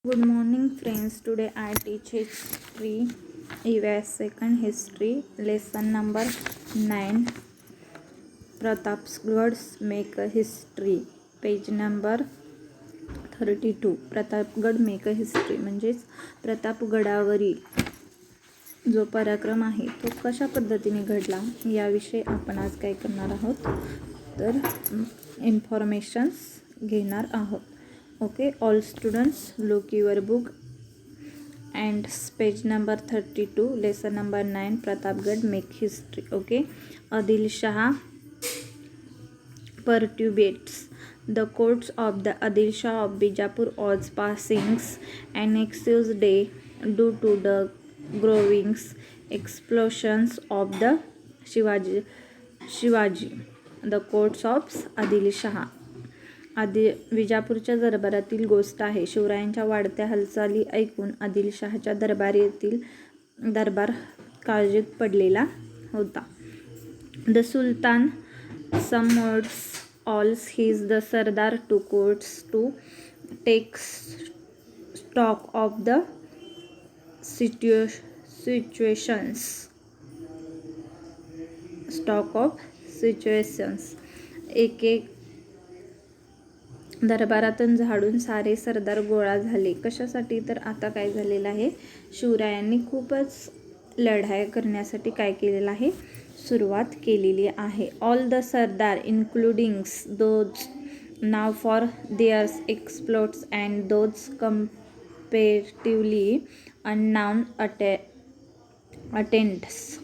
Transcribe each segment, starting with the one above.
Good morning, friends. Today I teach history, EVS second history, lesson number 9. Pratapgarh's make a history, page number 32. Pratapgad make a history म्हणजेच प्रतापगडावरील जो पराक्रम आहे तो कशा पद्धतीने घडला याविषयी आपण आज काय करणार आहोत तर इन्फॉर्मेशन्स घेणार आहोत. Okay, all students look your book and page number 32, lesson number 9, Pratapgarh make history. Okay, Adil Shah perturbates the courts of the Adil Shah of Bijapur was passing an excuse day due to the growing explosions of the Shivaji. The courts of Adil Shah. विजापूरच्या दरबारातील गोष्ट आहे. शिवरायांच्या वाढत्या हालचाली ऐकून आदिलशहाच्या दरबार काळजीत पडलेला होता. The sultan summoned all his the sardar to courts to take stock of the situations. एक दरबारातून झाडून सारे सरदार गोळा झाले. कशासाठी तर आता काय झालेलं आहे, शिवरायांनी खूपच लढाई करण्यासाठी काय केलेलं आहे, सुरुवात केलेली आहे. All the sardar including those known for their exploits and those comparatively unknown attended.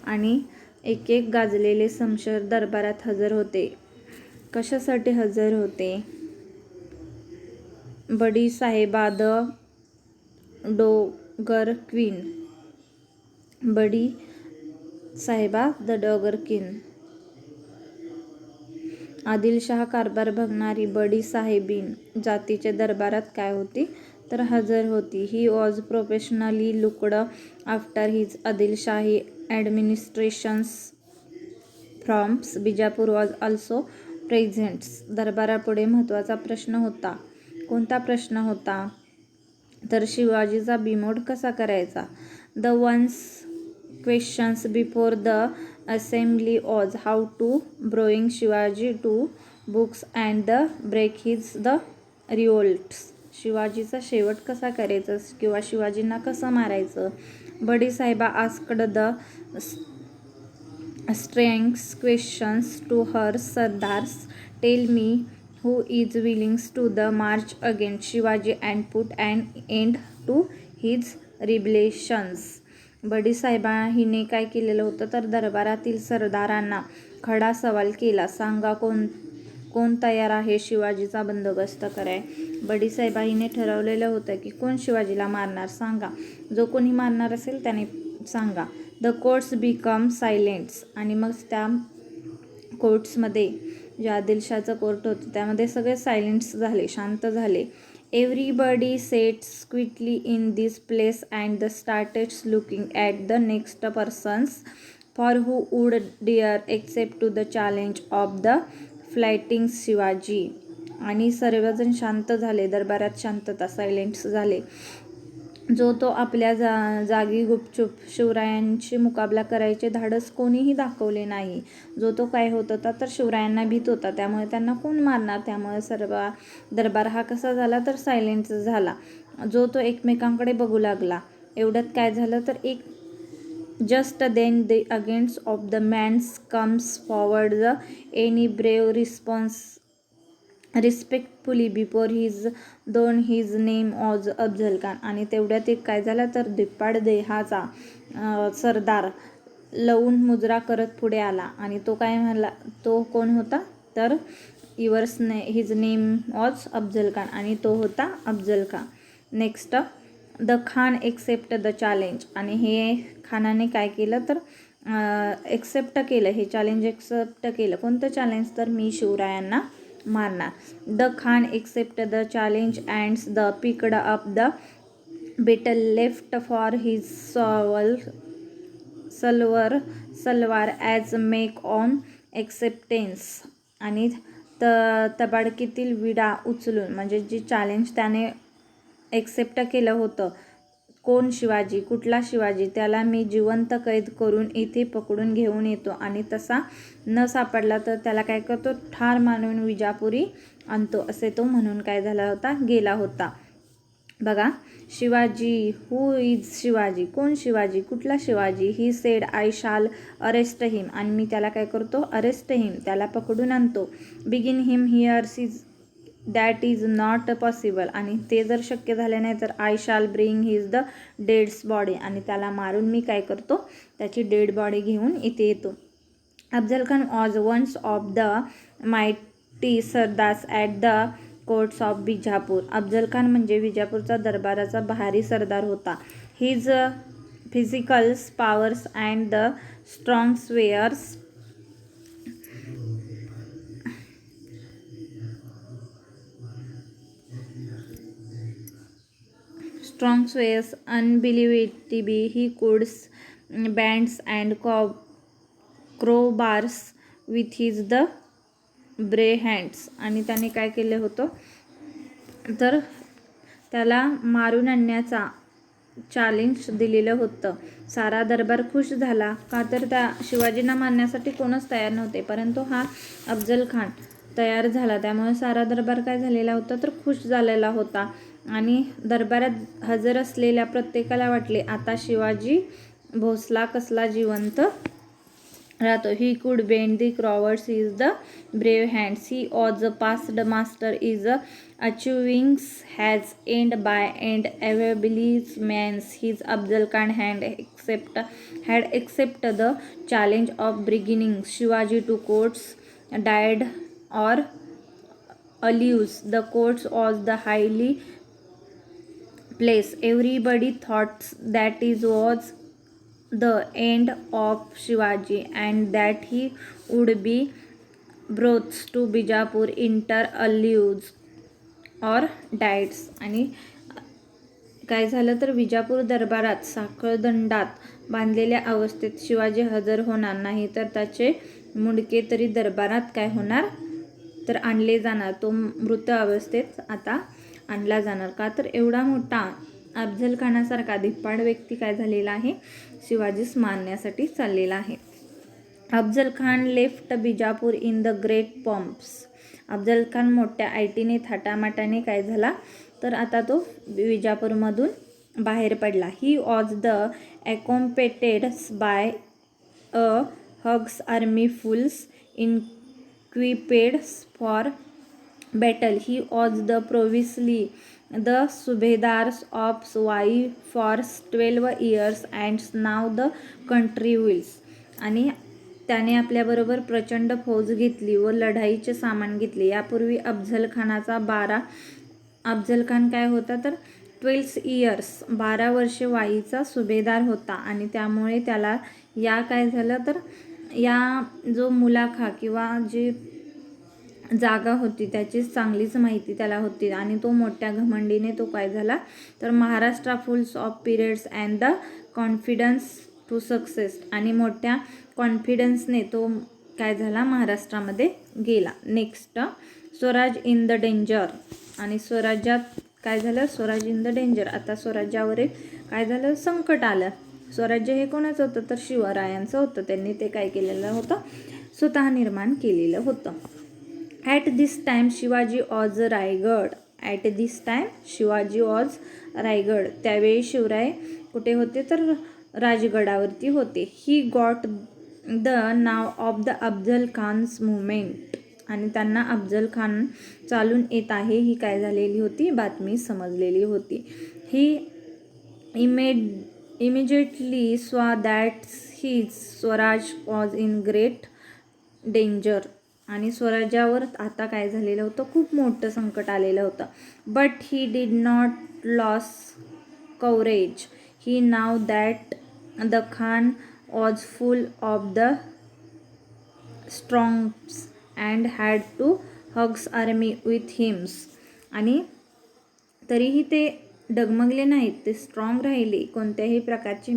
आणि एक एक गाजलेले शमशेर दरबारात हजर होते. कशासाठी हजर होते? बडी साहेबा द डोगर क्वीन. बडी साहेबा द डोगर क्वीन. आदिलशाह कारभार बघणारी बडी साहेबीन जातीच्या दरबारात काय होती तर हजर होती. He was professionally looked after his Adilshahi administrations from Bijapur was also presents. दरबारापुढे महत्त्वाचा प्रश्न होता. कोणता प्रश्न होता तर शिवाजीचा बिमोड कसा करायचा. The ones questions before the assembly was how to bring Shivaji to books and the break his the revolts. शिवाजीचा शेवट कसा करायचा किंवा शिवाजींना कसं मारायचं. Badi Sahiba asked the strange questions to her sardars. Tell me who is willing to the march against Shivaji and put an end to his rebellions. बडी साहेबा हिने काय केलेलं होतं तर दरबारातील सरदारांना खडा सवाल केला. सांगा कोण तयार आहे शिवाजीचा बंदोबस्त कराय. बडी साहेबा हिने ठरवलेलं होतं की कोण शिवाजीला मारणार सांगा. जो कोणी मारणार असेल त्याने सांगा. The courts become silent. आणि मग त्या कोर्ट्समध्ये जे आदिलशाचं कोर्ट होतं त्यामध्ये सगळे सायलेंट्स झाले, शांत झाले. Everybody sets quickly in this place and the started looking at the next persons for who would dare accept to the challenge of the fighting Shivaji. आणि सर्वजण शांत झाले. दरबारात शांतता, सायलेंट्स झाले. जो तो आपल्या जागी गुपचूप शिवरायांशी मुकाबला करायचे धाडस कोणीही दाखवले नाही. जो तो काय होत होता तर शिवरायांना भीत होता. त्यामुळे त्यांना कोण मारणार. त्यामुळे सर्व दरबार हा कसा झाला तर सायलेंट झाला. जो तो एकमेकांकडे बघू लागला. एवढ्यात काय झालं तर एक just then the against of the man's comes forward the any brave respectfully before his name was Afzal Khan. आणि तेवढ्यात एक काय झालं तर धिप्पाड देहाचा सरदार लवून मुजरा करत पुढे आला. आणि तो काय म्हणला, तो कोण होता तर his name was Afzal Khan. आणि तो होता Afzal Khan. Next the Khan accept the challenge. आणि हे खानाने काय केलं तर एक्सेप्ट केलं, हे चॅलेंज एक्सेप्ट केलं. कोणतं चॅलेंज तर मी शिवरायांना मारणार. The Khan accept the challenge and the picked up the betel left for his salver as make on acceptance. आणि तबाडकीतील विडा उचलून म्हणजे जी चॅलेंज त्याने एक्सेप्ट केलं होतं. कोण? शिवाजी. कुठला शिवाजी? त्याला मी जिवंत कैद करून इथे पकडून घेऊन येतो आणि तसा न सापडला तर त्याला काय करतो? ठार मानून विजापुरी आणतो, असे तो म्हणून काय झाला होता? गेला होता. बघा, शिवाजी. Who is Shivaji? कोण शिवाजी? कुठला शिवाजी? ही सेड आय शाल अरेस्ट हिम. आणि मी त्याला काय करतो? अरेस्ट हिम, त्याला पकडून आणतो. Begin him here is that is not possible. आणि ते जर शक्य झाले नाही तर आय शाल ब्रिंग हिज द डेड्स बॉडी. आणि त्याला मारून मी काय करतो? त्याची डेड बॉडी घेऊन इथे येतो. Afzal Khan was ones of the mighty sardars at the courts of Bijapur. Afzal Khan म्हणजे विजापूरचा दरबाराचा भारी सरदार होता. His physical powers and the strong swears unbelievably. He could bands and crowbars with his the ब्रे हँड्स. आणि त्याने काय केलं होतं? तर त्याला मारून आणण्याचा चॅलेंज दिलेलं होतं. सारा दरबार खुश झाला. का तर त्या शिवाजींना मारण्यासाठी कोणच तयार नव्हते, परंतु हा अफजल खान तयार झाला. त्यामुळे सारा दरबार काय झालेला होता? तर खुश झालेला होता. आणि दरबारात हजर असलेल्या प्रत्येकाला वाटले आता शिवाजी भोसला कसला जिवंत राहतो. He could bend the cowards is the brave hands. He was a past master is achieving has end by end abilities man's his. Afzal Khan had accept the challenge of bringing Shivaji to courts dead or alive. The courts was the highly place. Everybody thought that it was the end of Shivaji and that he would be brought to Bijapur inter alludes or died. आणि काय झालं तर विजापूर दरबारात साखळदंडात बांधलेल्या अवस्थेत शिवाजी हजर होणार नाही तर त्याचे मुंडके तरी दरबारात काय होणार? तर आणले जाणार. तो मृत अवस्थेत आता आणला जाणार. का तर एवढा मोठा अफजल खानासारखा धिप्पाड व्यक्ती काय झालेला आहे? शिवाजीस मारण्यासाठी चाललेला आहे. Afzal Khan left Bijapur in the great pomp. Afzal Khan मोठ्या ऐटीने थाटामाटाने काय झाला? तर आता तो विजापूरमधून बाहेर पडला. He was the accompanied by a huge army fully equipped for battle. He was the previously the subedars of Swai for 12 years and now the country wills. आणि त्याने आपल्याबरोबर प्रचंड फौज घेतली व लढाईचे सामान घेतले. यापूर्वी अफजल खान काय होता? तर 12 इयर्स 12 वर्षे वाईचा सुभेदार होता. आणि त्यामुळे त्याला या काय झालं तर या जो मुलाखा किंवा जी जागा होती त्याची चांगलीच माहिती त्याला होती. आणि तो मोठ्या घमंडीने तो काय झाला तर Maharashtra full of pride and the confidence to success. आणि मोठ्या कॉन्फिडन्सने तो काय झाला? महाराष्ट्रामध्ये गेला. Next, swaraj in the danger. आणि स्वराज्यात काय झालं? Swaraj in the danger. आता स्वराज्यावर काय झालं? संकट आलं. स्वराज्य हे कोणाचं होतं? तर शिवरायांचं होतं. त्यांनी ते काय केलेलं होतं? स्वतः निर्माण केलेलं होतं. At this time Shivaji was Raigad. At this time Shivaji was Raigad. त्यावेळी शिवराय कुठे होते? तर राजगडावरती होते. He got the know of the Afzal Khan's movement. आणि त्यांना अफजल खान चालून येत आहे ही काय झालेली होती? बातमी समजलेली होती. ही इमिजिएटली सॉ that his Swaraj was in great danger. आणि स्वराज्यावर आता काय झालेलं होतं? खूप मोठं संकट आलेलं होतं. But he did not lose courage. He knew that the Khan was full of the strength and had to huge army with him. आणि तरीही ते डगमगले नाहीत. ते स्ट्रॉंग राहिले. कोणत्याही प्रकारची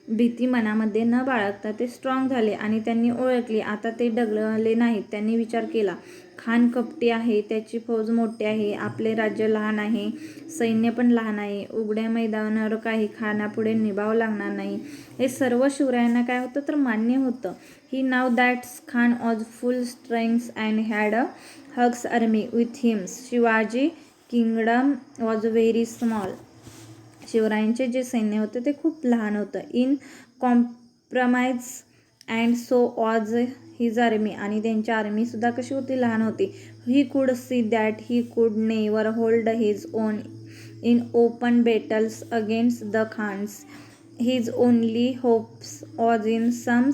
भीती मनामध्ये न बाळगता ते स्ट्रॉंग झाले. आणि त्यांनी ओळखली. आता ते डगमगले नाहीत. त्यांनी विचार केला खान कपटी आहे, त्याची फौज मोठी आहे, आपले राज्य लहान आहे, सैन्य पण लहान आहे, उघड्या मैदानावर काही खानापुढे निभाव लागणार नाही. हे सर्व शिवरायांना काय होतं तर मान्य होतं. He knew that Khan was full strength and had a huge army with him. Shivaji kingdom was very small. शिवरायांचे जे सैन्य होते ते खूप लहान होतं. In comparison and so was his army. आणि त्यांची आर्मीसुद्धा कशी होती लहान होती. He could see that he could never hold his own in open battles against the Khans. His only hopes was in some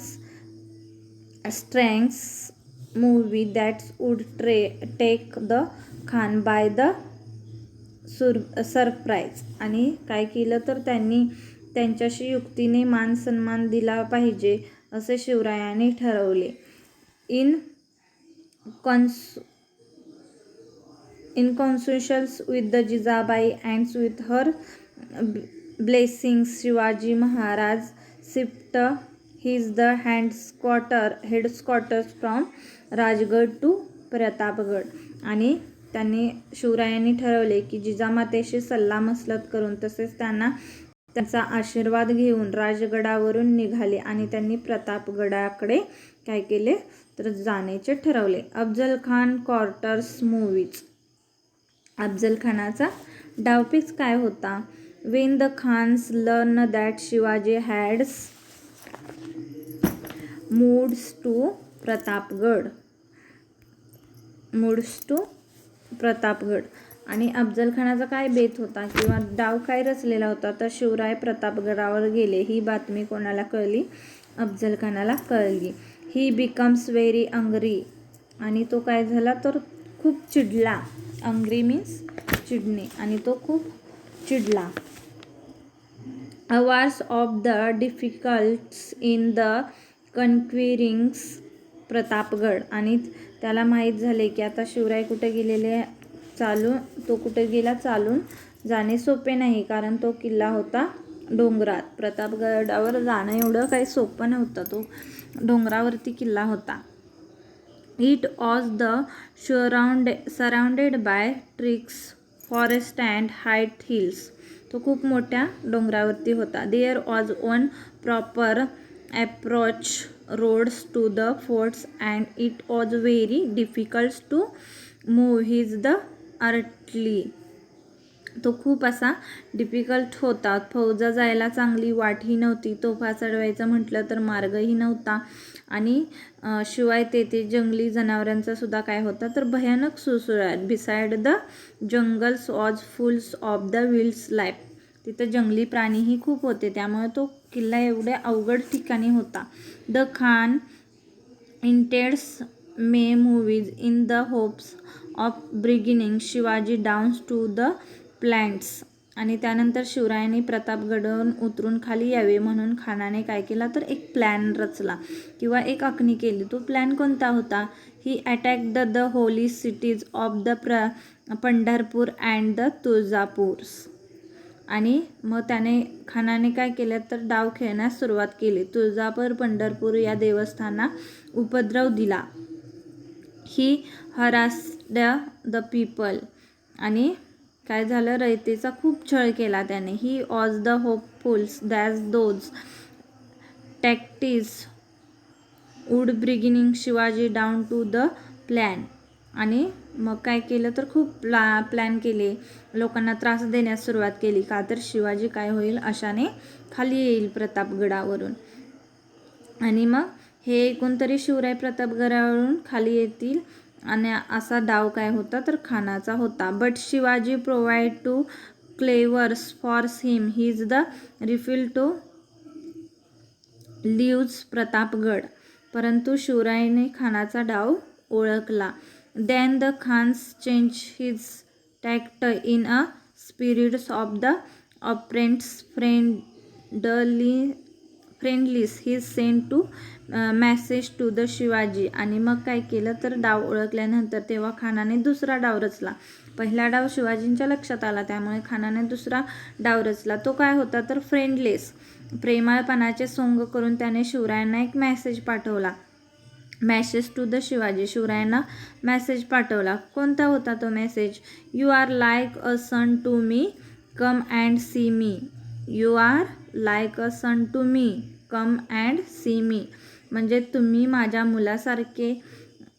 strange move that would take the Khan by the surprise. आणि काय केलं तर त्यांनी त्यांच्याशी युक्तीने मान सन्मान दिला पाहिजे असे शिवरायांनी ठरवले. In consults with the Jijabai and with her blessings Shivaji Maharaj shift his the headquarters from Rajgad to Pratapgad. आणि त्यांनी शिवरायांनी ठरवले की जिजामातेशी सल्लामसलत करून तसेच त्यांचा आशीर्वाद घेऊन राजगडावरून निघाले आणि त्यांनी प्रतापगडाकडे काय केले तर जाण्याचे ठरवले. Afzal Khan counter moves. अफजल खानाचा डावपेच काय होता. When the Khan's learn that Shivaji had moved to Pratapgad. आणि अफजल खानाचा काय बेत होता किंवा डाव काय रचलेला होता तर शिवराय प्रतापगडावर गेले. ही बातमी कोणाला कळली अफजल खानाला कळली. ही बिकम्स व्हेरी अंग्री. आणि तो काय झाला तर खूप चिडला. Angry means चिडणे. आणि तो खूप चिडला. Aware of the difficulties in the conquering Pratapgad. आणि त्याला माहीत झाले की आता शिवराय कुठे गेलेले तो कुठे गेला चालून जाणे सोपे नाही कारण तो किल्ला होता डोंगरात. प्रतापगडावर जाणं एवढं काही सोपं नव्हतं. तो डोंगरावरती किल्ला होता. It was the surrounded by trees forest and height hills. तो खूप मोठ्या डोंगरावरती होता. There was one proper approach roads to the forts and it was very difficult to move his the artillery. तो खूप असा डिफिकल्ट होता. फौजा जायला चांगली वाटही नव्हती. तोफा चढवायचं म्हटलं तर मार्गही नव्हता. आणि शिवाय तेथे जंगली जनावरांचा सुद्धा काय होता तर भयानक सुळसुळाट. Beside the jungles was full of the wild life. तिथं जंगली प्राणीही खूप होते. त्यामुळे तो किल्ला एवढ्या अवघड ठिकाणी होता. The Khan intends my moves in the hopes of bringing Shivaji down to the plants. आणि त्यानंतर शिवरायांनी प्रतापगडावरून उतरून खाली यावे म्हणून खानाने काय केला तर एक प्लॅन रचला किंवा एक आखणी केली. तो प्लॅन कोणता होता. He attacked the holy cities of the Pandharpur and the Tuljapur. आणि मग खानाने काय केलं तर डाव खेळण्यास सुरुवात केली. तुळजापूर पंढरपूर या देवस्थानांना उपद्रव दिला. He harassed the people. आणि काय झालं रयतेचा खूप छळ केला त्याने. He was the hopeful that those tactics would bringing Shivaji down to the plain. आणि मग काय केलं तर खूप प्लॅन केले. लोकांना त्रास देण्यास सुरुवात केली का तर शिवाजी काय होईल अशाने खाली येईल प्रतापगडावरून. आणि मग हे ऐकून तरी शिवराय प्रतापगडावरून खाली येतील आणि असा डाव काय होता तर खानाचा होता. But Shivaji proved too clever for him his the refusal to leave Pratapgad. परंतु शिवरायाने खानाचा डाव ओळखला. Then the Khan's change his tact in a spirit of the apparent friendliness he sent to message to the Shivaji. आणि मग काय केलं तर डाव ओळखल्यानंतर तेव्हा खानाने दुसरा डाव रचला. पहिला डाव शिवाजींच्या लक्षात आला त्यामुळे खानाने दुसरा डाव रचला. तो काय होता तर फ्रेंडलेस प्रेमळपणाचे सोंग करून त्याने शिवरायांना एक मॅसेज पाठवला मॅसेज टू द शिवाजी, शिवरायांना मॅसेज पाठवला. कोणता होता तो message? You are like a son to me, come and see me. You are like a son to me, come and see me. म्हणजे तुम्ही माझ्या मुलासारखे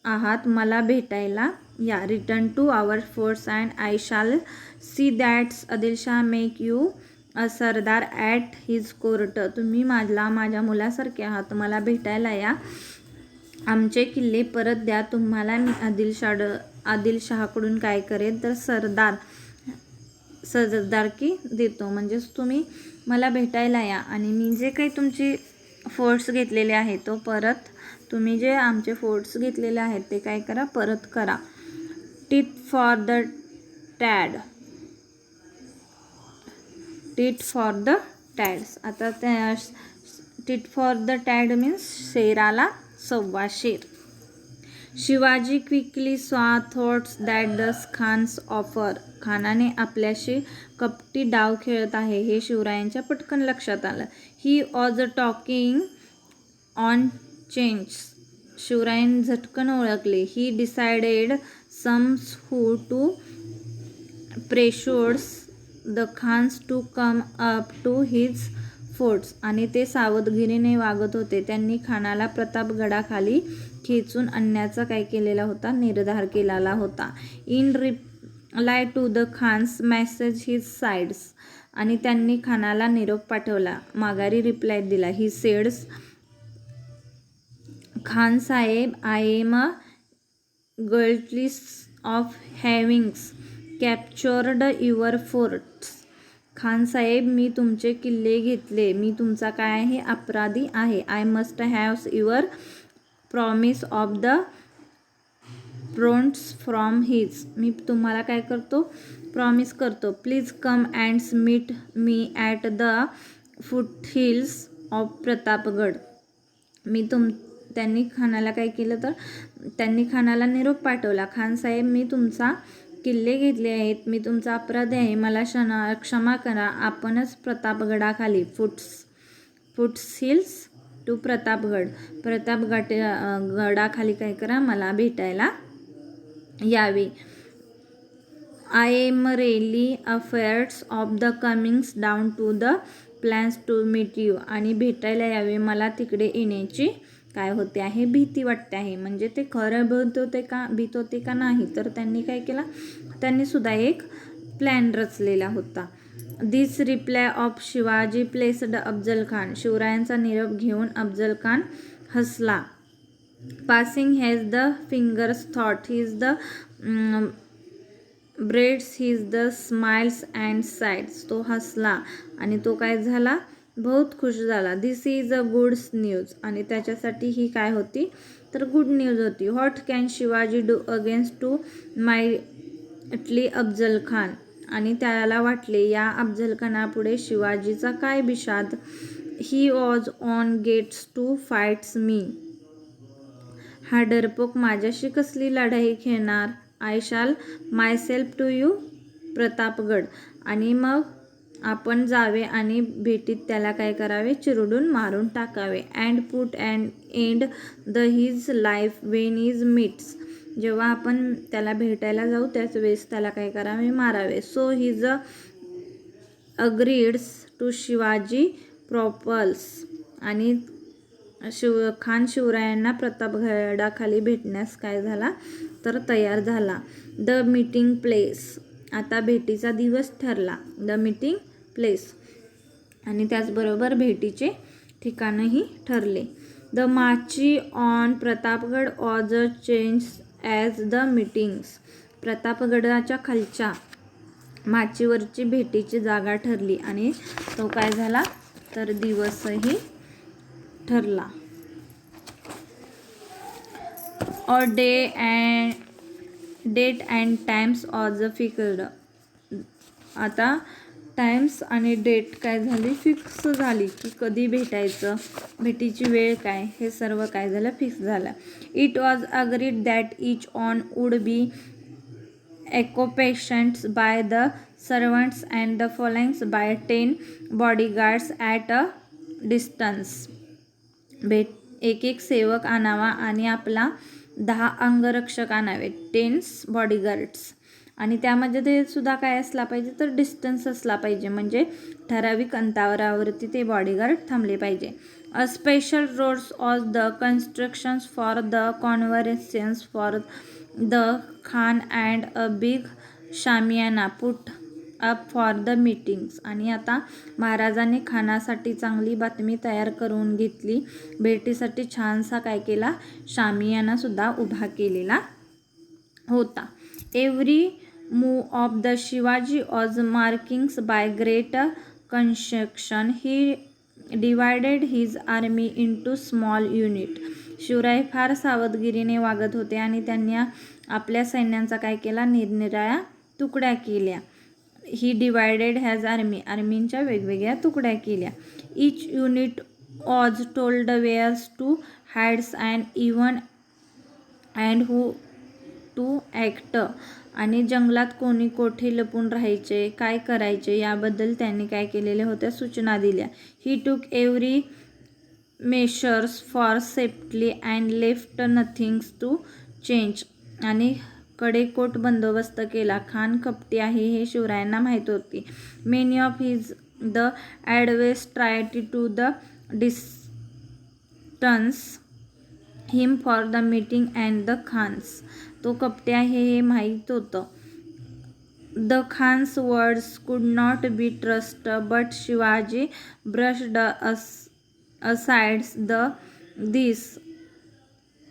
आहात, मला भेटायला या. Return to our forts and I shall see that Adilshah make you a sardar at his court. तुम्ही माझ्या मुलासारखे आहात, मला भेटायला या. आमचे किल्ले परत द्या. तुम्हाला मी आदिलशहाकडून काय करेन तर सरदारकी देतो. म्हणजेच तुम्ही मला भेटायला या आणि मी जे काही तुमची फोर्ट्स घेतलेले आहेत तो परत, तुम्ही जे आमचे फोर्ट्स घेतलेले आहेत ते काय करा, परत करा. Tit for the tat, tit for the tats. आता त्या tit for the tat means शेराला सव्वा शेर. Shivaji quickly saw through that the Khan's offer. खानाने आपल्याशी कपटी डाव खेळत आहे हे शिवरायांच्या पटकन लक्षात आलं. He was talking on change. शिवरायन झटकन ओळखले. He decided somehow to pressure the Khan's to come up to his forts. आणि ते सावधगिरीने वागत होते. त्यांनी खानाला प्रतापगडाखाली खेचून आणण्याचा काय केलेला होता, निर्धार केलेला होता. In reply to the Khan's message he said. आणि त्यांनी खानाला निरोप पाठवला, माघारी रिप्लाय दिला. He said, Khan sahib, I am a guilty of having captured your forts. Khan sahib, मी तुमचे किल्ले घेतले. मी तुमचा काय आहे, अपराधी आहे. I must have your promise of the fronts from his. मी तुम्हाला काय करतो, प्रॉमिस करतो. Please come and meet me at the foothills of Pratapgad. त्यांनी खानाला काय केलं तर त्यांनी खानाला निरोप पाठवला. खान साहेब, मी तुमचा किल्ले घेतले आहेत. मी तुमचा अपराधी आहे. मला क्षमा करा. आपणच प्रतापगडाखाली फुटहिल्स टू प्रतापगड, गडाखाली काय करा, मला भेटायला यावे. I am really afraid of the coming down to the plains to meet you. आणि भेटायला यावे, मला तिकडे येण्याची काय होते आहे, भीती वाटते आहे. म्हणजे ते खरं भीत होते का नाही, तर त्यांनी काय केला, त्यांनी सुद्धा एक प्लॅन रचलेला होता. This reply of Shivaji pleased Afzal Khan. शिवरायांचा निरोप घेऊन अफजल खान हसला. Passing has the fingers through his the beards his the smiles and said. तो हसला आणि तो काय झाला, बहुत खुश झाला. This is a good news. आणि त्याच्यासाठी ही काय होती, तर गुड न्यूज होती. What can Shivaji do against to mighty Afzal Khan. आणि त्याला वाटले, या अफजल खानापुढे शिवाजीचा काय बिशाद. He was on gets to fights me. हा डरपोक माझ्याशी कसली लढाई खेळणार. आय शाल मायसेल्फ टू यू प्रतापगड. आणि मग आपण जावे आणि भेटीत त्याला काय करावे, चिरडून मारून टाकावे. And put and end the his life Wien is meats. जेव्हा आपण त्याला भेटायला जाऊ त्याच वेळेस त्याला काय करावे, मारावे. So his agreed to Shivaji proposals. आणि खान शिवरायांना प्रतापगडाखाली भेटण्यास काय झाला, तर तयार झाला. The meeting place. आता भेटीचा दिवस ठरला. The meeting place. आणि त्याचबरोबर भेटीचे ठिकाणही ठरले. The machi on Pratapgad was a change as the meetings. प्रतापगडाच्या खालच्या माचीवरची भेटीची जागा ठरली आणि तो काय झाला, तर दिवसही ठरला. Or date and times was fixed. आता टाइम्स आणि डेट काय झाली, फिक्स झाली की कधी भेटायचं, भेटीची वेळ काय, हे सर्व काय झालं, फिक्स झालं. It was agreed that each on would be accompanied by the servants and the following by 10 bodyguards at a distance. एक एक सेवक आणावा आणि आपला 10 अंगरक्षक आणावे, 10 बॉडीगार्ड्स. आणि त्यामध्ये ते सुद्धा काय असला पाहिजे तर डिस्टन्स असला पाहिजे, म्हणजे ठराविक अंतरावरती ते बॉडीगार्ड थांबले पाहिजे. A special roads of the constructions for the conversations for the Khan and a big shamiana put up for the meetings. आणि आता महाराजांनी खानासाठी चांगली बातमी तयार करून घेतली. भेटीसाठी छानसा काय केला, शामियाना सुद्धा उभा केलेला होता. Every move of the Shivaji was markings by great construction. He divided his army into small unit. Shivaray फार सावधगिरीने वागत होते आणि त्यांनी आपल्या सैन्यांचा काय केला, निरनिराळ्या तुकड्या केल्या. ही डिवायडेड हॅज आर्मीच्या वेगवेगळ्या तुकड्या केल्या. Each unit was told where's to hides and even and who to act. आणि जंगलात कोणी कोठे लपून राहायचे, काय करायचे याबद्दल त्यांनी काय केलेले होत्या, सूचना दिल्या. He took every measures for safety and left nothings to change. आणि कडेकोट बंदोबस्त केला. खान कपटी आहे हे शिवरायांना माहीत होती. Many of his the advice tried to the distance him for the meeting and the Khan's. तो कपटी आहे हे माहीत होतं. The Khan's words could not be trust, but Shivaji brushed aside this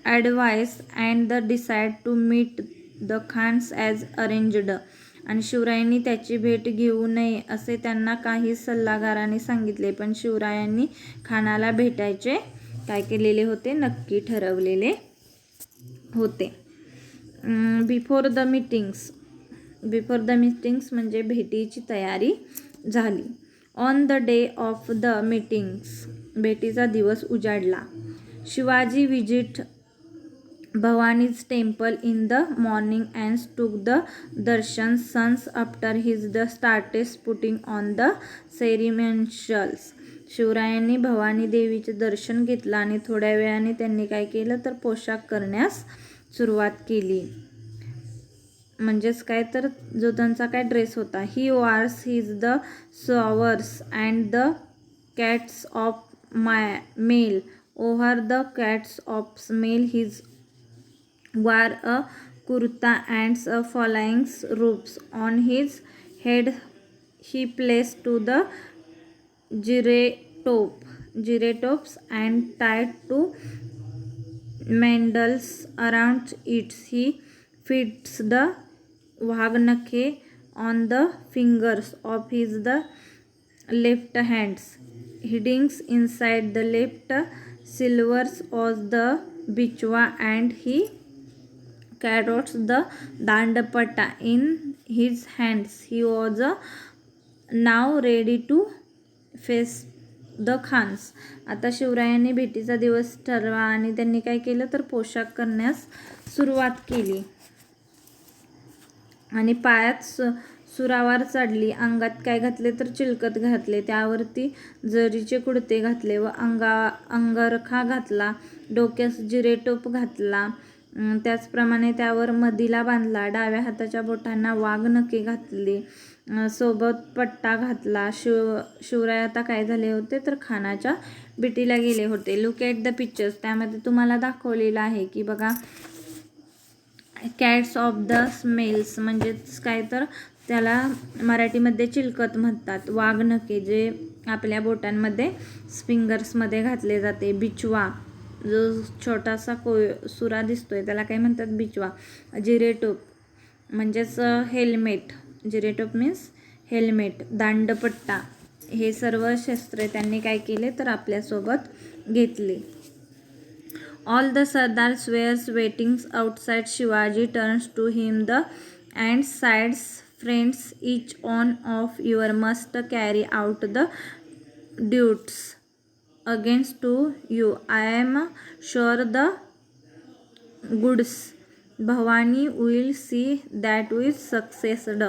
advice and decide to meet the Khan's as arranged. आणि शिवरायांनी त्याची भेट घेऊ नये असे त्यांना काही सल्लागारांनी सांगितले, पण शिवरायांनी खानाला भेटायचे काय केलेले होते, नक्की ठरवलेले होते. बिफोर द मीटिंग्स म्हणजे भेटीची तयारी झाली. On the day of the meetings, भेटीचा दिवस उजाडला. Shivaji visit Bhavani's temple in the morning and took the darshan sons after his the started putting on the ceremonials. शिवरायांनी भवानी देवीचे दर्शन घेतलं आणि थोड्या वेळाने त्यांनी काय केलं तर पोशाख करण्यास सुरुवात केली. म्हणजेच काय तर जो त्यांचा काय ड्रेस होता. He wears his the swords and the coats of mail over the coats of mail his wore a kurta and a flying robes. On his head he placed to the giretops and tied two mandals around it. He fixed the wagnake on the fingers of his the left hands. Hiding inside the left silvers was the bichwa, and he carried the dandapatta in his hands. He was now ready to face the khans. आता शिवरायांनी भेटीचा दिवस ठरवा आणि त्यांनी काय केलं तर पोशाख करण्यास सुरुवात केली. आणि पायात सुरावर चढली. अंगात काय घातले तर चिलकत घातले. त्यावरती जरीचे कुडते घातले व अंगरखा घातला. डोक्यास जिरेटोप घातला. त्याचप्रमाणे त्यावर मदिला बांधला. डाव्या हाताच्या बोटांना वाघनखे घातली. सोबत पट्टा घातला. शिवराय आता काय झाले होते तर खानाच्या भेटीला गेले होते. Look at the pictures. त्यामध्ये तुम्हाला दाखवलेलं आहे की बघा, कॅट्स ऑफ द स्मेल्स म्हणजेच काय तर त्याला मराठीमध्ये चिलकत म्हणतात. वाघनखे जे आपल्या बोटांमध्ये फिंगर्समध्ये घातले जाते. बिचवा जो छोटासा सुरा दिसतोय त्याला काय म्हणतात, बिचवा. जिरेटोप म्हणजेच हेल्मेट. Jiretop means helmet. दांडपट्टा हे सर्व शस्त्रे त्यांनी काय केले तर आपल्यासोबत घेतले. All the sardars were waiting outside. Shivaji turns to him the and sides, friends, each on of your must carry out the duties against to you. I am sure the goods Bhavani will see that with succeeds.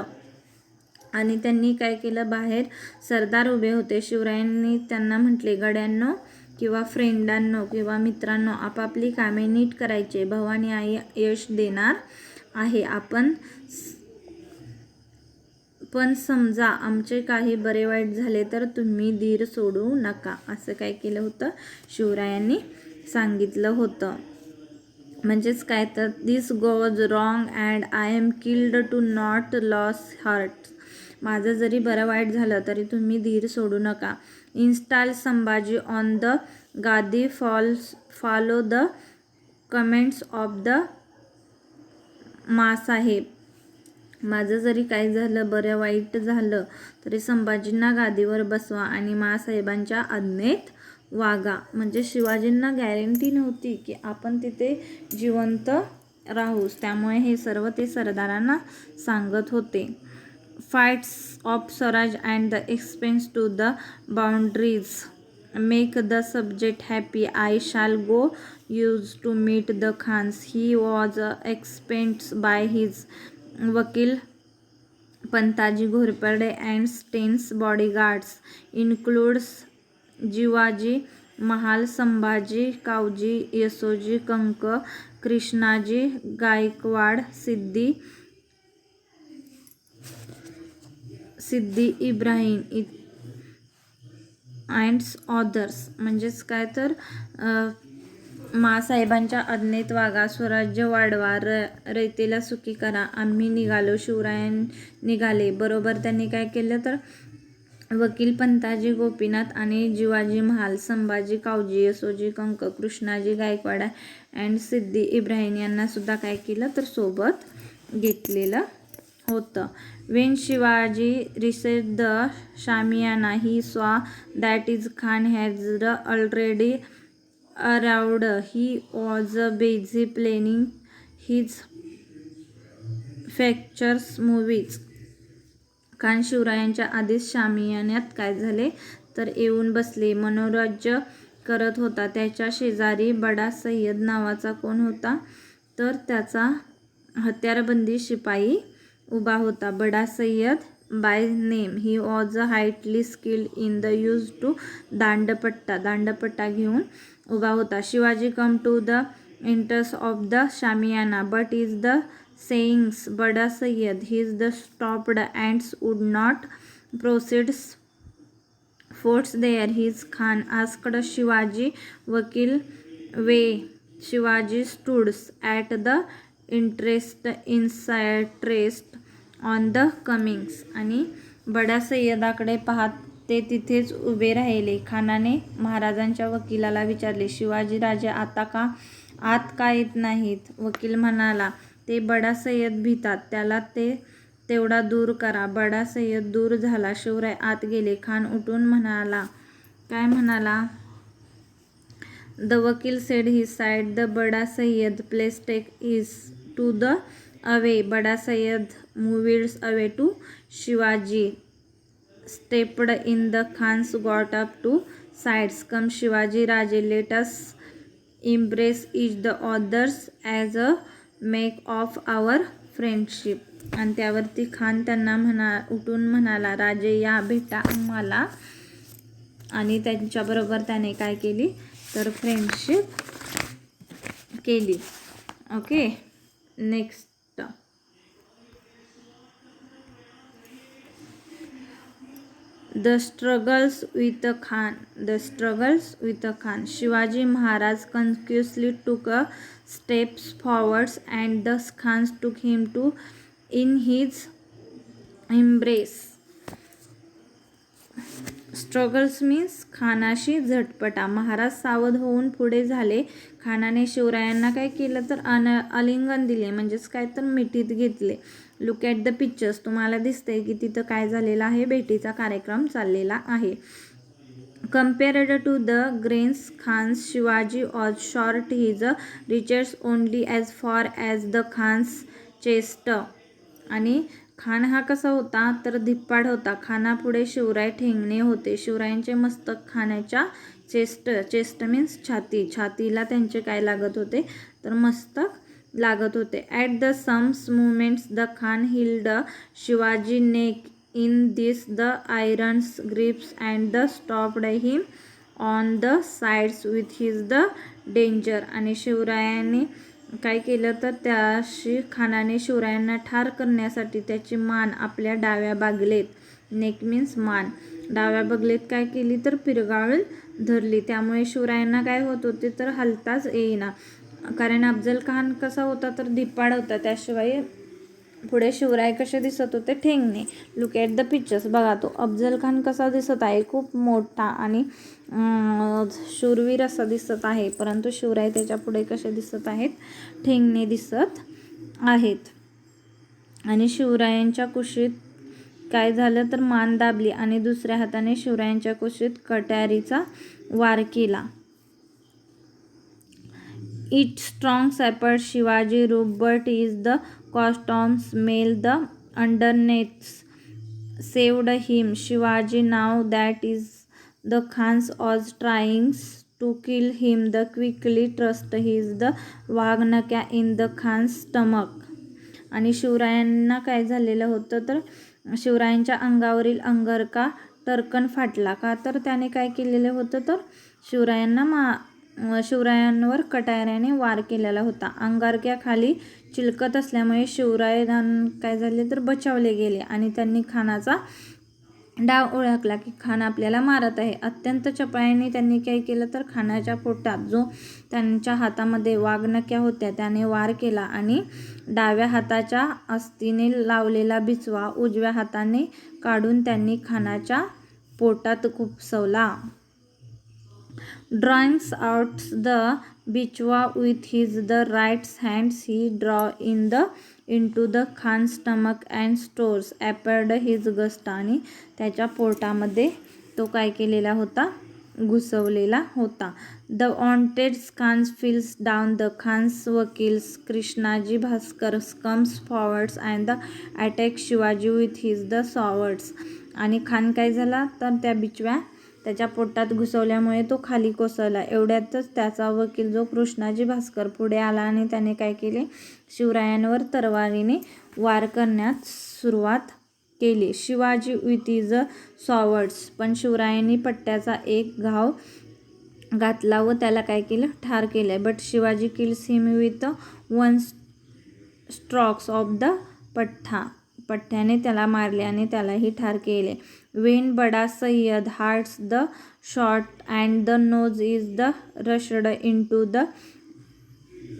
आणि त्यांनी काय केलं, बाहेर सरदार उभे होते. शिवरायांनी त्यांना म्हटले, गड्यांनो किंवा फ्रेंडांनो किंवा मित्रांनो, आपापली कामे नीट करायचे. भवानी आई यश देणार आहे. पण समजा आमचे काही बरे वाईट झाले तर तुम्ही धीर सोडू नका, असं काय केलं होतं, शिवरायांनी सांगितलं होतं. म्हणजेच काय तर, this goes wrong and I am killed to not loss heart. माझं जरी बरं वाईट झालं तरी तुम्ही धीर सोडू नका. Install Sambhaji on the gadi, follow the comments of the Masaheb. माझं जरी काय झालं, बरं वाईट झालं तरी संभाजींना गादीवर बसवा आणि मासाहेबांच्या आज्ञेत वागा. म्हणजे शिवाजींना गॅरंटी नव्हती की आपण तिथे जिवंत राहूच, त्यामुळे हे सर्व ते सरदारांना सांगत होते. Fights of Swaraj and the expense to the boundaries make the subject happy. I shall go use to meet the Khan's. He was expense by his vakil Pantaji Ghorpade and 10 bodyguards includes Jivaji Mahal, Sambhaji, Kavji, Yesoji Kank, Krishnaji Gaikwad, Siddi Ibrahim and others. म्हणजेच काय तर, मासाहेबांच्या आज्ञेत वागा, स्वराज्य वाढवा, रयतेला सुखी करा. आम्ही निघालो. शिवराय निघाले. बरोबर त्यांनी काय केलं तर, वकील पंताजी गोपीनाथ आणि जिवाजी महाल, संभाजी, कावजी, यसोजी कंक, कृष्णाजी गायकवाड अँड सिद्दी इब्राहिम यांना सुद्धा काय केलं तर सोबत घेतलेलं होतं. When Shivaji reached the shamiana he saw that is Khan has already arrived. He was busy planning his futures movies. Khan शिवरायांच्या आधीच शामियान्यात काय झाले तर येऊन बसले, मनोराज्य करत होता. त्याच्या शेजारी बडा सय्यद नावाचा कोण होता तर त्याचा हत्यारबंदी शिपाई उभा होता. Bada Sayyad by name. He was highly skilled in the use to dandpatta. दांडपट्टा घेऊन उभा होता. Shivaji come to the entrance of the shamiana but is the sayings Bada Sayyad his the stopped and would not proceeds force there. His Khan asked Shivaji vakil way. Shivaji stood at the interest on the comings. आणि बडा सय्यदाकडे पाहत ते तिथेच उभे राहिले. खानाने महाराजांच्या वकिलाला विचारले, शिवाजीराजे आत का येत नाहीत? वकील म्हणाला, ते बडा सय्यद भितात, त्याला ते तेवढा दूर करा. बडा सय्यद दूर झाला. शिवराय आत गेले. खान उठून म्हणाला, काय म्हणाला? द वकील said he side. The Bada Sayyad place take is to the away. Bada Sayyad moved away to. Shivaji stepped in. The Khans got up to sides. Come Shivaji Raje, let us embrace each the others as a mark of our friendship. आणि त्यावरती खान त्यांना उठून म्हणाला, राजे या, भेटा आम्हाला. आणि त्यांच्याबरोबर त्याने काय केली तर फ्रेंडशिप केली. Okay, next. The struggles with Khan. The struggles with Khan. Shivaji Maharaj conspicuously took a steps forwards and the Khans took him to in his embrace. Struggles means खानाशी झटपटा. महाराज सावध होऊन पुढे झाले. खानाने शिवरायांना काय केलं तर आलिंगन दिले, म्हणजेच काय तर मिठीत घेतले. Look at the pictures. तुम्हाला दिसतंय की तिथं काय झालेलं आहे, भेटीचा कार्यक्रम चाललेला आहे. Compared to the Greens Khans, Shivaji was short. His reaches only as far as the Khan's chest. आणि खान हा कसा होता तर धिप्पाड होता. खानापुढे शिवराय ठेंगणे होते. शिवरायांचे मस्तक खानाच्या चेस्ट मीन्स छातीला त्यांचे काय लागत होते तर मस्तक लागत होते. At the same moments the Khan held Shivaji neck in this the irons grips and the stopped him on the sides with his the danger. आणि शिवरायांनी काय केलं तर त्याशी खानाने शिवरायांना ठार करण्यासाठी त्याची मान आपल्या डाव्या बागलेत, नेक मीन्स मान, डाव्या बगलेत काय केली तर पिरगाळ धरली. त्यामुळे शिवरायांना काय होत होते तर हलताच येईना. कारण अफजल खान कसा होता तर धिप्पाड होता. त्याशिवाय पुढे शिवराय कसे दिसत होते ठेंगणे. Look at the pictures. बघा तो अफजल खान कसा दिसत आहे, खूप मोठा आणि शूरवीर असा दिसत आहे. परंतु शिवराय त्याच्या पुढे कसे दिसत आहेत, ठेंगणे दिसत आहेत. आणि शिवरायांच्या कुशीत काय झालं तर मान दाबली आणि दुसऱ्या हाताने शिवरायांच्या कुशीत कट्यारीचा वार केला. It strong sapped Shivaji rope but is the costume smell the underneaths saved him Shivaji now that is the Khan's was trying's to kill him the quickly trust his the waghnakhya in the Khan's stomach. आणि शिवरायांना काय झालेलं होतं तर शिवरायांच्या अंगावरील अंगरका टरकन फाटला. का तर त्याने काय केलेलं होतं तर शिवरायांवर कटाऱ्याने वार केलेला होता. अंगारक्या खाली चिलकत असल्यामुळे शिवराय काय झाले तर बचावले गेले आणि त्यांनी खानाचा डाव ओळखला की खान आपल्याला मारत आहे. अत्यंत चपळाईने त्यांनी काय केलं तर खानाच्या पोटात जो त्यांच्या हातामध्ये वाघनक्या होत्या त्याने वार केला आणि डाव्या हाताच्या अस्तीने लावलेला बिचवा उजव्या हाताने काढून त्यांनी खानाच्या पोटात खुपसवला. Drawing out the bichwa with his the right hands, he draw into the Khan's stomach and stores appeared his gust. आणि त्याच्या पोटामध्ये तो काय केलेला होता, घुसवलेला होता. The wanted Khan's feels down. The Khan's वकील्स Krishnaji Bhaskar comes forwards and the attack Shivaji with his the swords. आणि खान काय झाला तर त्या बिचव्या त्याच्या पोटात घुसवल्यामुळे तो खाली कोसळला. एवढ्यातच त्याचा वकील जो कृष्णाजी भास्कर पुढे आला आणि त्याने काय केले, शिवरायांवर तलवारीने वार करण्यास सुरुवात केली. Shivaji with is swords. पण शिवरायांनी पट्ट्याचा एक घाव घातला व त्याला काय केलं, ठार केले. But Shivaji kills him with one strokes of the पठ्ठ्याने त्याला मारले आणि त्यालाही ठार केले. When Bada Sayyad hearts the shot and the nose is the rushed into the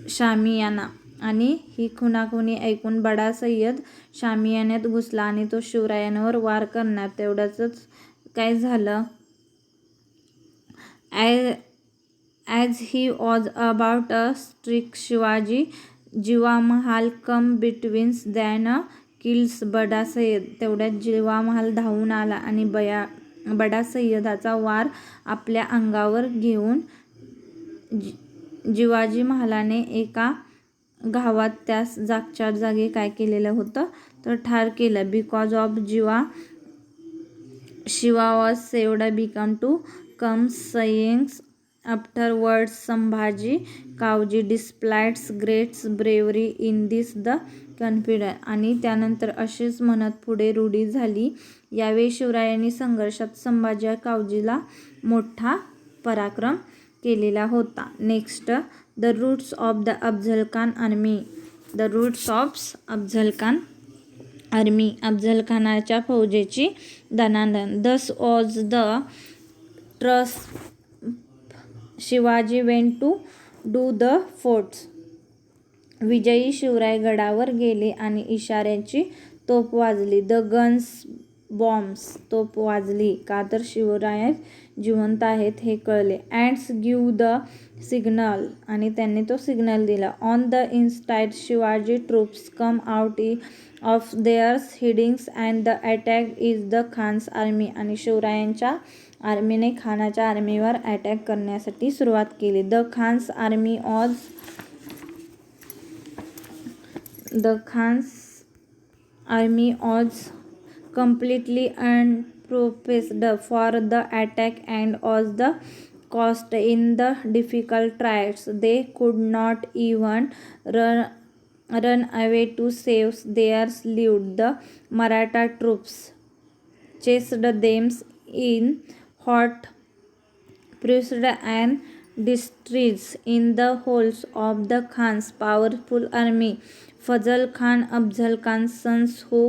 shamiana. आणि ही खुनाखुनी ऐकून बडा सय्यद शामियान्यात घुसला आणि तो शिवरायांवर वार करणार. तेवढ्याच काय झालं, as he was about a strike Shivaji Jiva Mahal come betweens then kills Bada Sayyad. तेवढ्यात जीवा महाल धावून आला आणि बडा सय्यदाचा वार आपल्या अंगावर घेऊन जिवाजी महालाने एका घावात त्यास जागच्या जागी काय केलेलं होतं तर ठार केलं. Because of Shiva was saved become to come sayings afterwards Sambhaji Kavji displayed greats bravery in this the confidence. आणि त्यानंतर असेच म्हणत पुढे रूढी झाली. यावेळी शिवरायांनी संघर्षात संभाजी कावजीला मोठा पराक्रम केलेला होता. Next the routs of the Afzal Khan army. The routs of Afzal Khan army. Afzal खानाच्या फौजेची दणाणण. Thus was the truce Shivaji went to do the forts. विजयी शिवराय गडावर गेले आणि इशाऱ्याची तोफ वाजली. The guns bombs. तोफ वाजली का तर शिवराय जिवंत आहेत हे कळले. अँड्स गिव्ह द सिग्नल. आणि त्यांनी तो सिग्नल दिला. On the instant Shivaji troops come out of there's हिडिंग्स and the attack is the Khan's army. आणि शिवरायांच्या आर्मीने खानाच्या आर्मीवर अटॅक करण्यासाठी सुरुवात केली. The Khan's army was completely unprepared for the attack and was the caught in the difficult trials. They could not even run away to save their lives. The Maratha troops chased them in hot pursued and destroyed in the whole of the Khan's powerful army. Fazl Khan, Afzal Khan's son, who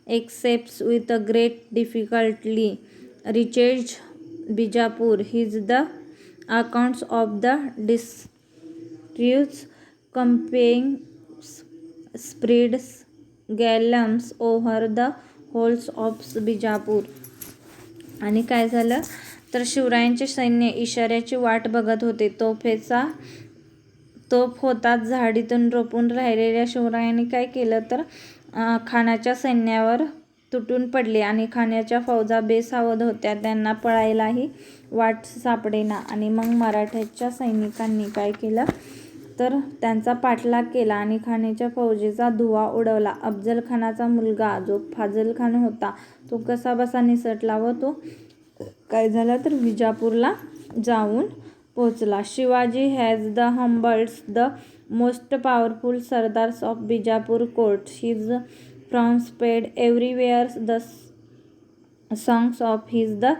escaped with a great difficulty, reached Bijapur. His the accounts of the disputes campaign spread galums over the whole of Bijapur. आणि काय झालं तर शिवरायांचे सैन्य इशाऱ्याची वाट बघत होते. तोफ होताच झाडीतून रोपून राहिलेल्या शिवरायांनी काय केलं तर खानाच्या सैन्यावर तुटून पडले आणि खानाच्या फौजा बेसावध होत्या. त्यांना पळायलाही वाट सापडेना. आणि मग मराठ्याच्या सैनिकांनी काय केलं तर त्यांचा पाठलाग केला आणि खानाच्या फौजेचा धुव्वा उडवला. अफजल खानाचा मुलगा जो फाझल खान होता तो कसाबसा निसटला व तो काय झाला तर विजापूरला जाऊन पोचला. Shivaji has the humbled the most powerful sardars of Bijapur court. His from spread everywhere. The songs of his the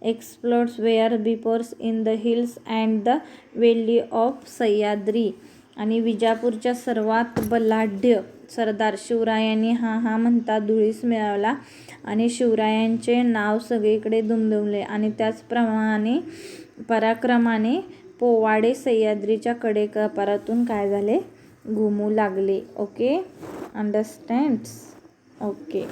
exploits were before in the hills and the valley of Sahyadri. आणि विजापूरच्या सर्वात बलाढ्य सरदार शिवरायांनी हा म्हणता धुळीस मिळवला आणि शिवरायांचे नाव सगळीकडे दुमदुमले आणि त्याचप्रमाणे पराक्रमाने पोवाडे सह्याद्रीच्या कडेकपारातून काय झाले घुमू लागले. Okay, understands. ओके.